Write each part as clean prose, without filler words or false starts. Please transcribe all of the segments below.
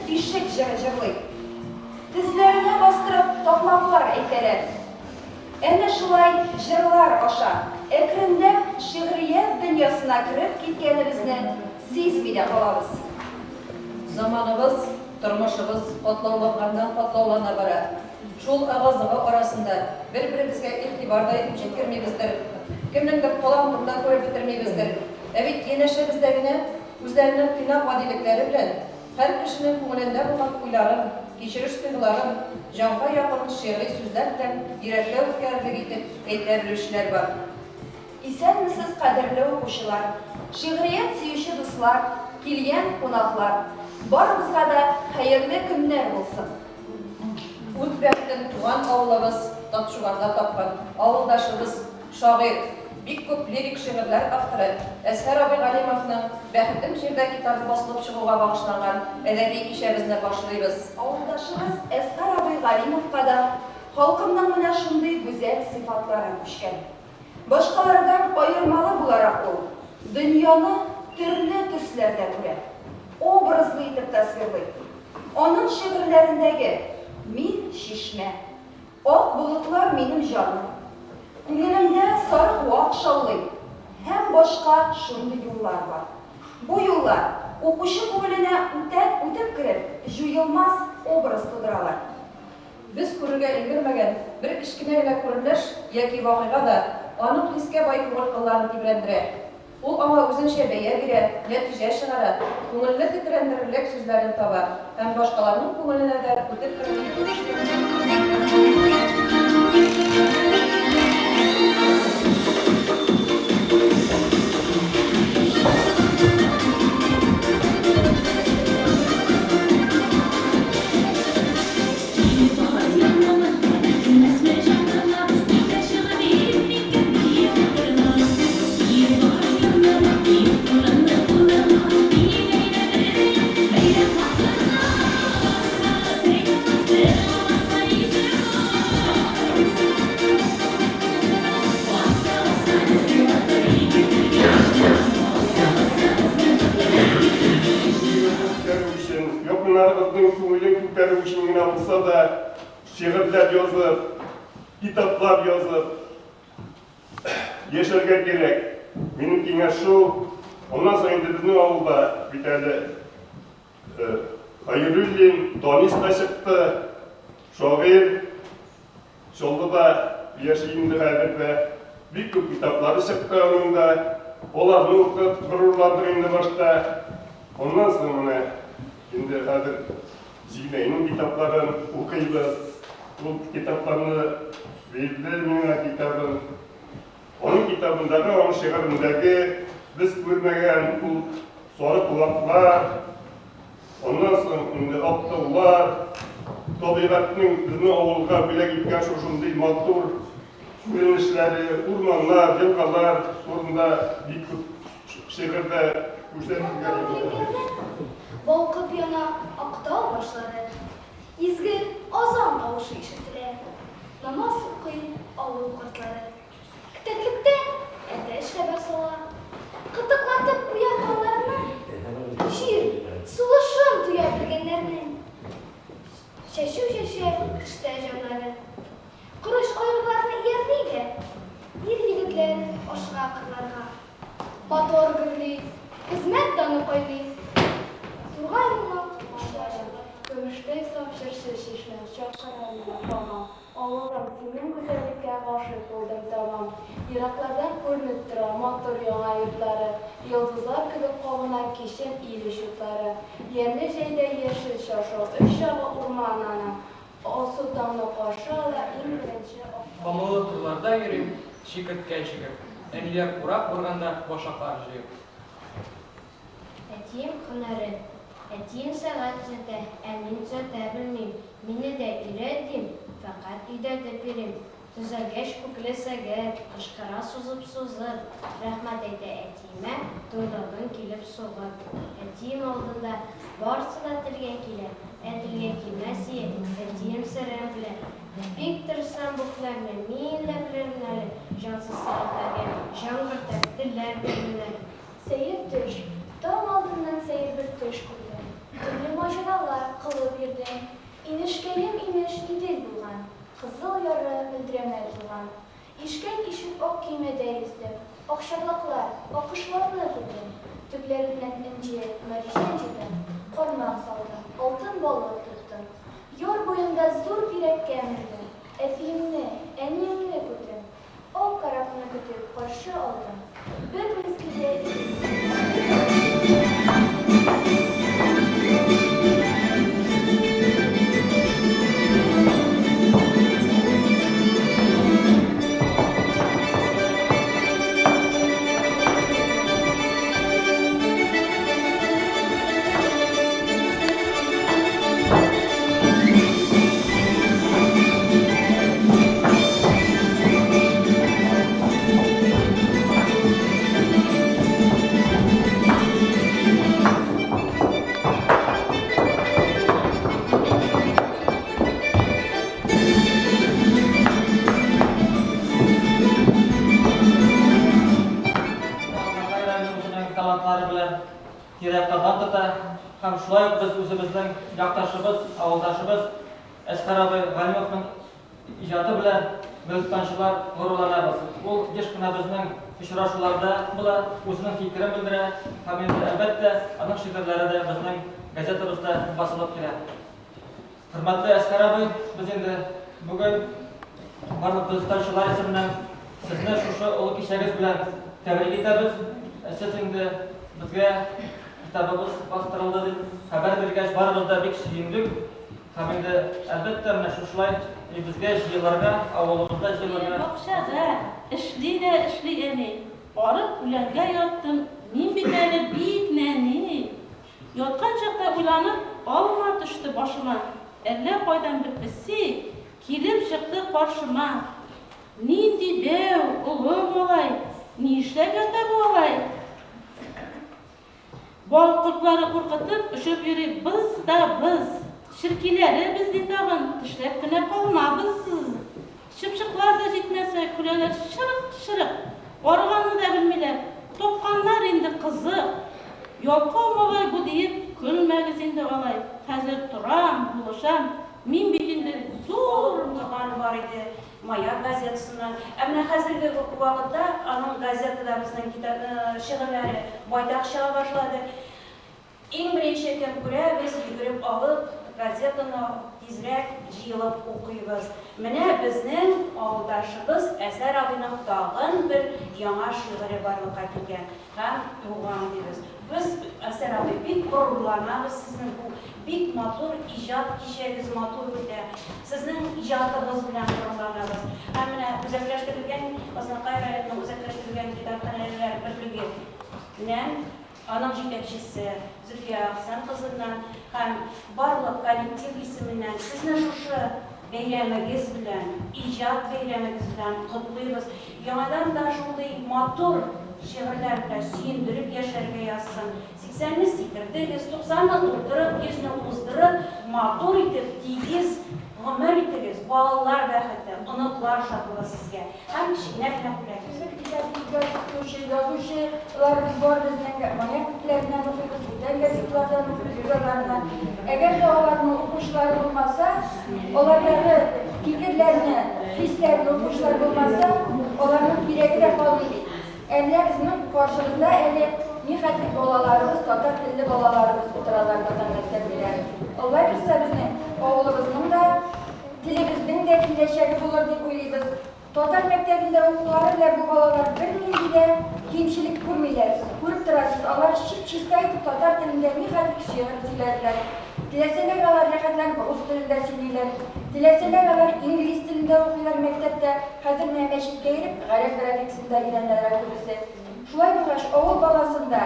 ишек җырлый. Тезләренә бастырып такмаклар әйтәләр. Әнә шулай җырлар аша әкренләп шигърият дөньясына кереп киткәнебезне сизми дә калабыз. Заманыбыз, тормышыбыз катлаулана бара. Шул авазыгы арасында бер-беребезгә игътибар да итеп җиткермибездер. Кемнеңдер каламында күреп бетермибездер. Ә бит янәшәбездә генә үзләренең тыйнак гадилекләре белән һәр кешенең күңелендә булган уйларын, кичереш тойгыларын җанга якын шигъри сүзләр белән йөрәккә үткәрерлек итеп әйтә белүчеләр бар. Исәнмесез, кадерле укучылар, шигърият сөюче дуслар, килгән кунаклар, барыбызга да хәерле көннәр булсын. Үтбәктен туган авылыбыз тапшыганда тапкан авылдашыбыз, шагыйрь, бик күп лирик шигырьләр авторы Әсфәр абый Галимовның «Бәхетем җирдә» китабы басылып чыгуга багышланган әдәби кичәбезне башлыйбыз. Авылдашыбыз Әсфәр абый Галимовка да халкымның менә шундый гүзәл сыйфатларын күчкән. Башкалардан аермалы буларак ул дөньяны төрле төсләрдә күрә, образлы итеп тасвирлый. Аның шигырьләрендәге «Мин шишмә», «Ак болытлар минем җаным», «Күңелемдә сары куак шаулый» һәм башка шундый юллар бар. Бу юллар укучы күңеленә үтеп кереп, җуелмас образ тудыралар. Без күрергә өлгермәгән бер кечкенә генә күренеш яки вакыйга да аның хискә бай күңел кылларын тибрәндерә. Ул аңа үзенчә бәя бирә, нәтиҗә чыгара, күңелне тетрәндерерлек сүзләрен таба һәм башкаларның күңеленә дә үтеп şiirler yazıp, kitaplar yazıp, yaşarga gerek. Benim kengеш şu, ondan sonra bizning avulda bir tane Hayrullin, Donis da çıktı, şoir, şolda da yaşayındı hədədə, bir köp kitapları çıktı onunda, onlarını okup, gururlandır indi başta. Ondan sonra şimdi hədər Ziley'nin kitaplarını okuyup, bu kitaplarını verdiler bana kitabın. Onun kitabındaki, onun şiirindeki biz görmegen bu sarı kulaklar, ondan sonra şimdi aptallar, tabiatının bizim avulga bile gitken şoşunday mattur görünüşleri, urmanlar, yılgalar, sonunda bir şehirde gösterilgen. Balkıp yana Aktağ başları, izgi azan tavışı işitilir. Namaz okuy avul kurtları. Küteklikte ateş haber solar. Kıtıklatıp uyakanlarını, şiir, sulaşım duyabilgenlerinin. Şaşı kışta camları. Kuruş oyunlarını yerliyle, bir yigitler aşağı kırlarga. Motor gürlü, hizmet danı koylu. Turgay yoluna başlayacak. Gümüşte sapşırşı şişme, çok kararına tamam. Oğlum, senin güzellikle karşı buldum tamam. Iraklardan görünüp duran motor yağ ayıpları, yıldızlar gibi kovuna kişin iyili şutları. Yerli şeyde yeşil şaşı, ışığı urmanana. O sultanlı koşuyla en birinci o. Pamulu turlarda yürüyüp, şikirtken şikir. Enliler kurak vurganda boşaklar jıyıp. Etiyim hüneri, etiyim salatçıda, emin söte bilmeyim. Mini de üretim, fakat üdetepirim. Tüzergeç kukleseger, kışkıra suzup suzur. Rahmet eyde etiyime, durdadın kilip soğur. Etiyim olduğunda, barsıla tilgen kiler. Etilgen kimesi, etiyim seremple. Bik tırsam buklarını, minle bilirleri. Cansız saatlerge, jangırtak diller bilirleri. Seyir düş, dağım aldığından seyir bir düş kurdu. Türlü maceralar, İnişkeyim iniş idil bulgan, kızıl yarı bildiremez bulgan. İşken işin ok kime değizdi, okşarlıklar, okuşlarını buldum. Tüplerinden inci, marijencidim, kormak saldım, altın balık tuttum. Yor boyunda zor birek kemirdim, etiğimni, eniyimni kurdum. O karabını götürüp karşı aldım. Bir mizgide Талантлары белән тирәктән тота һәм шулай ук без үзебезнең якташыбыз, авылдашыбыз Әскәр абый Галимовның иҗаты белән мөстәнчылар горурланабыз. Ул еш кына безнең очрашуларда була, үзенең фикерен белдерә һәм инде әлбәттә аның шигырьләре дә безнең газетабызда басылып килә. Хөрмәтле Әскәр абый, без инде бүген барлык мөстәнчылар исеменнән сезне шушы олы кичәгез белән тәбрик итәбез. Сез инде безгә китабыбыз бастырылды дип хәбәр биргәч, барыбыз да бик сөендек. Һәм инде әлбәттә менә шулай безгә җыелырга, авылыбызда җыелырга. Бакчада эшли әни. Арып үләнгә яттым. Мин бит әле бик нәни. Яткан чакта уйланып, алма төште башыма. Әллә кайдан бер песи килеп чыкты каршыма. Нинди дәү, олы малай, ни эшләп ята бу алай? Бал кортлары куркытып, өшеп йөри без да без. Ширкиләре безне тагын тешләп кенә калмабыз. Чыпчыклар да җитмәсә, күләләр шырык-шырык. Арганны да белмиләр. Топканнар инде кызык. Ялкау малай бу диеп, көлмәгез инде алай. Хәзер торам, булышам. Мин бит инде зур Туган бар иде, Маяк газетасыннан. Менә хәзерге вакытта аның газетада безнең шигырьләре байтак чыга башлады. Иң беренче кем күрә, без йөгереп алып, газетаны тизрәк җыелып укыйбыз. Менә безнең авылдашыбыз Әсәр абыйның тагын бер яңа шигыре барлыкка килгән. Һәм туган дибез. Biz Әсәр абый бик горурланабыз сезнең бу бик матур иҗат кичәгез матур үтә. Сезнең иҗатыгыз белән горурланабыз. Һәм менә үзәкләштерелгән Азнакай районының үзәкләштерелгән китапханәләр берлеге белән аның җитәкчесе Зөлфия Хәсән кызыннан һәм барлык коллектив исеменнән сезне шушы бәйрәмегез белән, иҗат бәйрәмегез белән котлыйбыз. Яңадан да шундый матур шигырьләр белән сөендереп яшәргә язсын. 80-не сикердегез, 90-ны тутырып, 100-не уздырып, матур итеп, тигез гомер итегез. Балалар бәхете, оныклар шатлыгы сезгә. Һәм киченә белән күрәгез. Yazıcılarımız var bizden, manyak kütlerinden okuyoruz, bütün gazetlerden okuyoruz. Eğer de onların okuşları olmasa, onların fikirlerini, hislerini okuşları olmasa, onların bireyli de kalıydı. Eller bizim karşımızda nihatlik bolalarımız, tatar tilli bolalarımız oturarlar vatandaşlar. Onlar bilse bizim oğlumuzun da, dilimizin de kileşeri bulur diye koyuyoruz. Tatar mektebinde okuları ile bu balalar bir de kimçilik kurmuyorlar. Kurup durasız, Allah şıp-çıstaydı tatar dilinde nihatlik şiir dilerler. Dileseler alar nihatlarını Rus dilinde sinirler. Dileseler alar İngiliz dilinde okuyorlar mektepte. Hazır memeşit gelip garip grafiksinde gidenler akıllısı. Şulay bulaş, oğul balasında,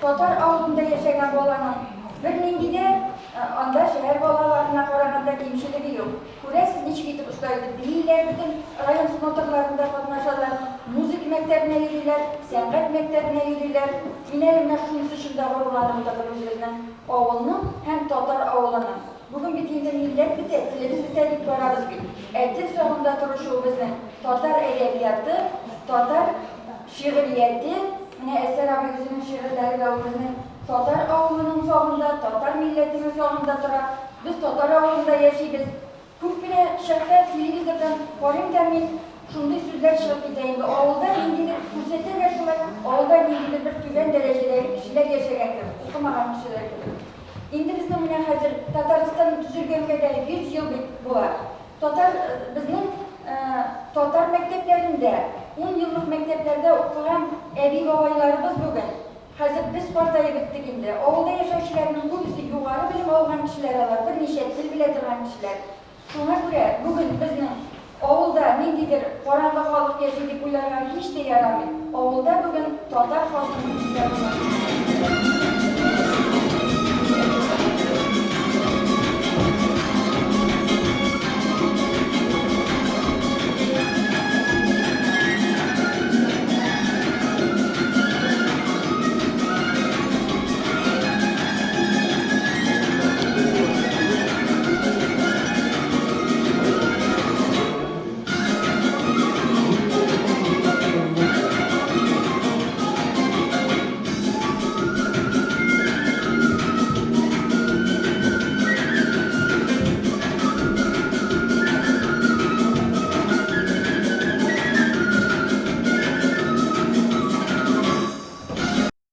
Tatar avlunda yaşayan balanın bir mingide, anda şehir balalarına karaganda kimçiliği yok. Kuresiz niçin gidip ustaydı? Diliyle bütün rayon sınıflarında katlaşarlar, müzik mektebine yürüyorlar, sanat mektebine yürüyorlar. Yine şunun dışında gururlarımda bulunduğundan oğlunun hem Tatar oğlunun. Bugün bittiğinde millet biter, dilimiz biterlik vararız bir. Etin sonunda duruşu bizden Tatar edebiyatı, Tatar şiiriyeti, Əsər abi özünün şiirləri və özünün Tatar oğlunun sonunda, Tatar milletinin sonunda durar. Biz Tatar avlunda yaşayız. Күпкенә шәһәр телевизордан карыйм да мин шундый сүзләр чыгып китә инде. Авылда ниндидер күрсәтергә шулай, авылда ниндидер бер түбән дәрәҗәдәге кешеләр яшәгән кебек, укымаган кешеләр кебек. Инде безнең менә хәзер Татарстан төзелгәнгә дә 100 ел бит була. Безнең татар мәктәпләрендә, 10 еллык мәктәпләрдә укыган әби-бабайларыбыз бүген хәзер без картаеп беттек инде. Авылда яшәүчеләрнең күбесе югары белем алган кешеләр алар, берничә тел белә торган кешеләр. Шуңа күрә бүген безнең авылда ниндидер караңгы халык яши дип уйларга һич тә ярамый. Авылда бүген татар халкының кешеләре бар.